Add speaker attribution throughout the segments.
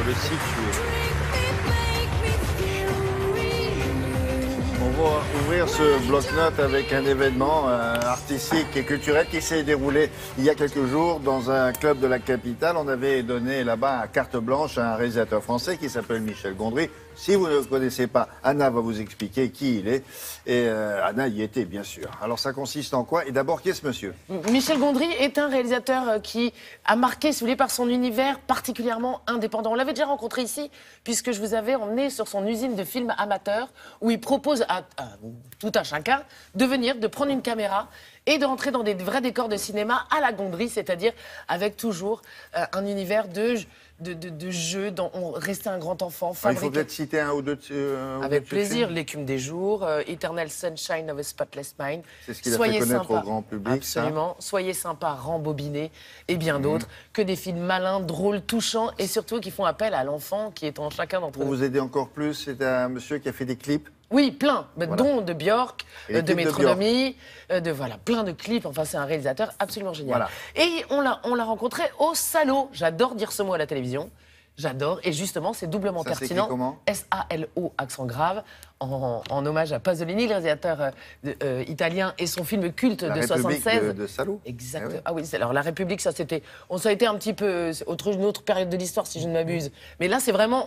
Speaker 1: le situer. On va ouvrir ce bloc-notes avec un événement artistique et culturel qui s'est déroulé il y a quelques jours dans un club de la capitale. On avait donné là-bas carte blanche à un réalisateur français qui s'appelle Michel Gondry. Si vous ne le connaissez pas, Anna va vous expliquer qui il est. Et Anna y était, bien sûr. Alors ça consiste en quoi? Et d'abord, qui est ce monsieur?
Speaker 2: Michel Gondry est un réalisateur qui a marqué, si vous voulez, par son univers particulièrement indépendant. On l'avait déjà rencontré ici, puisque je vous avais emmené sur son usine de films amateurs, où il propose à tout un chacun de prendre une caméra et de rentrer dans des vrais décors de cinéma à la Gondry, c'est-à-dire avec toujours un univers de jeu, dont on restait un grand enfant.
Speaker 1: Il faut peut-être citer un ou deux.
Speaker 2: Avec plaisir, L'écume des jours, Eternal Sunshine of a Spotless Mind.
Speaker 1: C'est ce qu'il a fait connaître au grand public.
Speaker 2: Absolument. Ça. Soyez sympa, rembobiné et bien d'autres. Que des films malins, drôles, touchants et surtout qui font appel à l'enfant qui est en chacun d'entre eux.
Speaker 1: Pour vous aider encore plus, c'est un monsieur qui a fait des clips.
Speaker 2: Oui, plein,
Speaker 1: voilà.
Speaker 2: Dont de Björk, de Métronomie, voilà, plein de clips. Enfin, c'est un réalisateur absolument génial. Voilà. Et on l'a rencontré au Salot. J'adore dire ce mot à la télévision. J'adore. Et justement, c'est doublement pertinent.
Speaker 1: Comment?
Speaker 2: S-A-L-O, accent grave, en hommage à Pasolini, le réalisateur italien, et son film culte de 76.
Speaker 1: De Salò.
Speaker 2: Exact.
Speaker 1: Ah, oui.
Speaker 2: Ah oui, alors la République, ça a été un petit peu une autre période de l'histoire, si je ne m'abuse. Mais là,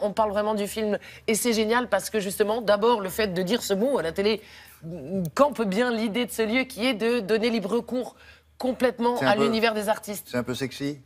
Speaker 2: on parle vraiment du film, et c'est génial parce que justement, d'abord, le fait de dire ce mot à la télé campe bien l'idée de ce lieu qui est de donner libre cours complètement à l'univers des artistes.
Speaker 1: C'est un peu sexy?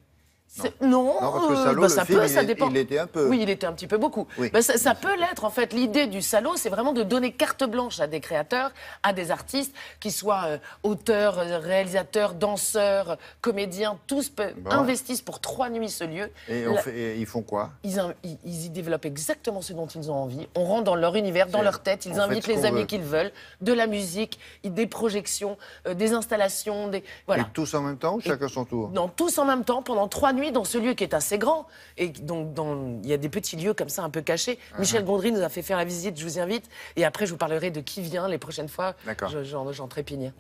Speaker 2: Non,
Speaker 1: parce que Salò,
Speaker 2: ça dépend.
Speaker 1: Il était un peu.
Speaker 2: Oui, il était un petit peu beaucoup.
Speaker 1: Oui.
Speaker 2: Ça peut l'être, en fait. L'idée du Salò, c'est vraiment de donner carte blanche à des créateurs, à des artistes, qui soient auteurs, réalisateurs, danseurs, comédiens, tous investissent pour 3 nuits ce lieu.
Speaker 1: Et ils font quoi?
Speaker 2: Ils y développent exactement ce dont ils ont envie. On rentre dans leur univers, dans leur tête. Ils invitent les amis qu'ils veulent, de la musique, des projections, des installations. Voilà.
Speaker 1: Et tous en même temps ou chacun son tour?
Speaker 2: Non, tous en même temps, pendant 3 nuits, dans ce lieu qui est assez grand. Et donc, il y a des petits lieux comme ça, un peu cachés. Michel Gondry nous a fait faire la visite, je vous invite. Et après, je vous parlerai de qui vient les prochaines fois.
Speaker 1: D'accord.
Speaker 2: J'en trépigne.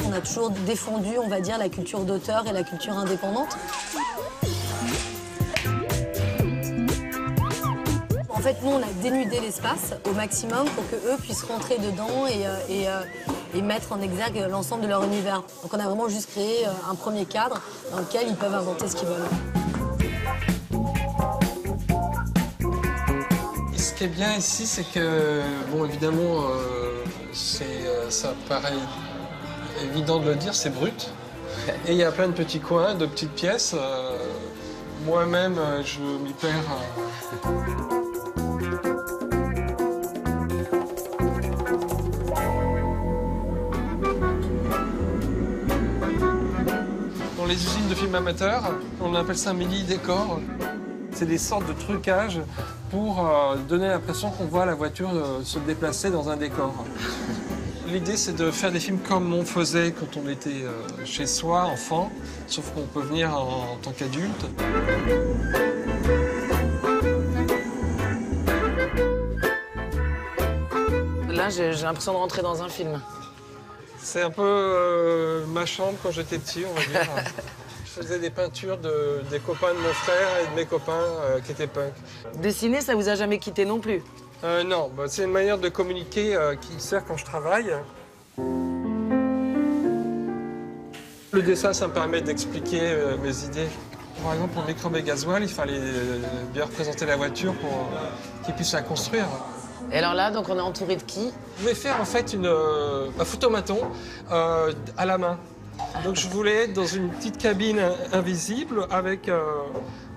Speaker 3: On a toujours défendu, on va dire, la culture d'auteur et la culture indépendante. En fait, nous, on a dénudé l'espace au maximum pour qu'eux puissent rentrer dedans et mettre en exergue l'ensemble de leur univers. Donc on a vraiment juste créé un premier cadre dans lequel ils peuvent inventer ce qu'ils veulent.
Speaker 4: Ce qui est bien ici, c'est que, bon, évidemment, ça paraît évident de le dire, c'est brut. Et il y a plein de petits coins, de petites pièces. Moi-même, je m'y perds. Dans les usines de films amateurs, on appelle ça mini-décor. C'est des sortes de trucages pour donner l'impression qu'on voit la voiture se déplacer dans un décor. L'idée, c'est de faire des films comme on faisait quand on était chez soi, enfant, sauf qu'on peut venir en tant qu'adulte.
Speaker 2: Là, j'ai l'impression de rentrer dans un film.
Speaker 4: C'est un peu ma chambre quand j'étais petit, on va dire. Je faisais des peintures des copains de mon frère et de mes copains qui étaient punk.
Speaker 2: Dessiner, ça vous a jamais quitté non plus?
Speaker 4: Non, c'est une manière de communiquer qui sert quand je travaille. Le dessin, ça me permet d'expliquer mes idées. Par exemple, pour Microbe et Gasoil, il fallait bien représenter la voiture pour qu'ils puissent la construire.
Speaker 2: Et alors là, donc on est entouré de qui?
Speaker 4: Je voulais faire en fait un photomaton à la main. Donc je voulais être dans une petite cabine invisible avec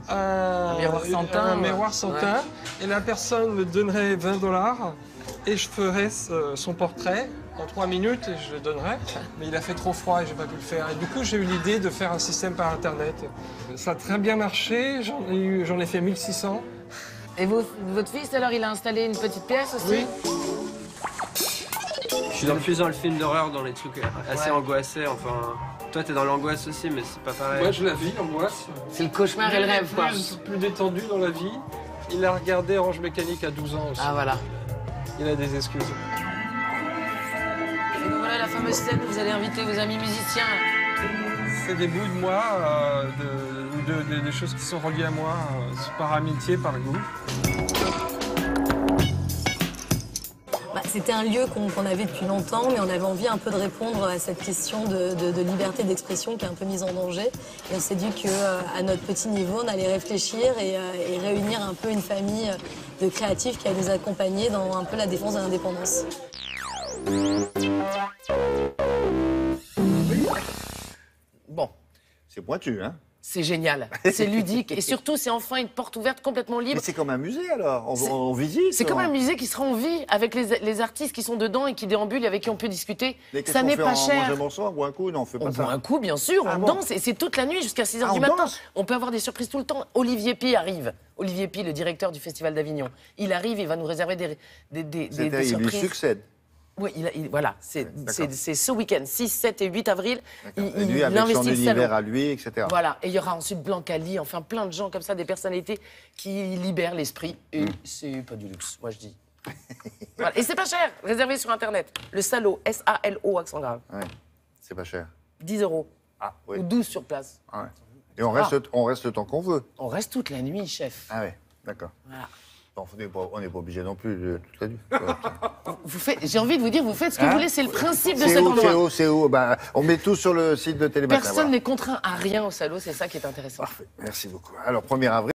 Speaker 4: un miroir sans teint. Ouais. Et la personne me donnerait 20 $ et je ferais son portrait en 3 minutes et je le donnerais. Mais il a fait trop froid et j'ai pas pu le faire. Et du coup, j'ai eu l'idée de faire un système par Internet. Ça a très bien marché, j'en ai fait 1600.
Speaker 2: Et votre fils, alors, il a installé une petite pièce aussi?
Speaker 4: Oui.
Speaker 5: Je suis plus dans le film d'horreur, dans les trucs assez angoissés, enfin... Toi, t'es dans l'angoisse aussi, mais c'est pas pareil.
Speaker 4: Moi, je la vis, l'angoisse.
Speaker 2: C'est le cauchemar et le rêve, quoi.
Speaker 4: Plus détendu dans la vie. Il a regardé Orange Mécanique à 12 ans aussi.
Speaker 2: Ah, voilà.
Speaker 4: il a des excuses.
Speaker 2: Et donc voilà la fameuse scène où vous allez inviter vos amis musiciens.
Speaker 4: C'est des bouts de moi, des choses qui sont reliées à moi, par amitié, par goût.
Speaker 3: C'était un lieu qu'on avait depuis longtemps, mais on avait envie un peu de répondre à cette question de liberté d'expression qui est un peu mise en danger. Et on s'est dit qu'à notre petit niveau, on allait réfléchir et réunir un peu une famille de créatifs qui allait nous accompagner dans un peu la défense de l'indépendance.
Speaker 2: Bon.
Speaker 1: C'est pointu, hein?
Speaker 2: C'est génial, c'est ludique et surtout c'est enfin une porte ouverte complètement libre.
Speaker 1: Mais c'est comme un musée alors, on visite.
Speaker 2: C'est comme un musée qui sera en vie avec les artistes qui sont dedans et qui déambulent et avec qui on peut discuter.
Speaker 1: Ça
Speaker 2: n'est pas cher.
Speaker 1: On mange un morceau, on boit un coup, non, on fait pas ça.
Speaker 2: On boit un coup, bien sûr, on danse et c'est toute la nuit jusqu'à 6h du matin. Danse. On peut avoir des surprises tout le temps. Olivier Pi arrive. Olivier Pi, le directeur du Festival d'Avignon. Il arrive, il va nous réserver des surprises.
Speaker 1: Il lui succède.
Speaker 2: Oui, voilà, c'est ce week-end, 6, 7 et 8 avril.
Speaker 1: Et lui, avec son univers à lui, etc.
Speaker 2: Voilà, et il y aura ensuite Blancali, enfin plein de gens comme ça, des personnalités qui libèrent l'esprit. Et c'est pas du luxe, moi je dis. Voilà. Et c'est pas cher, réservé sur Internet. Le Salo, S-A-L-O, accent grave.
Speaker 1: Ouais, c'est pas cher.
Speaker 2: 10 €.
Speaker 1: Ah, oui.
Speaker 2: Ou 12 sur place.
Speaker 1: Ah, ouais. Et on reste le temps qu'on veut.
Speaker 2: On reste toute la nuit, chef.
Speaker 1: Ah ouais, d'accord.
Speaker 2: Voilà.
Speaker 1: On n'est pas obligé non plus toute la nuit.
Speaker 2: J'ai envie de vous dire, vous faites ce que vous voulez, c'est le principe de cet endroit.
Speaker 1: C'est où on met tout sur le site de Télématin.
Speaker 2: Personne n'est contraint à rien au Salo, c'est ça qui est intéressant.
Speaker 1: Parfait, merci beaucoup. Alors, 1er avril.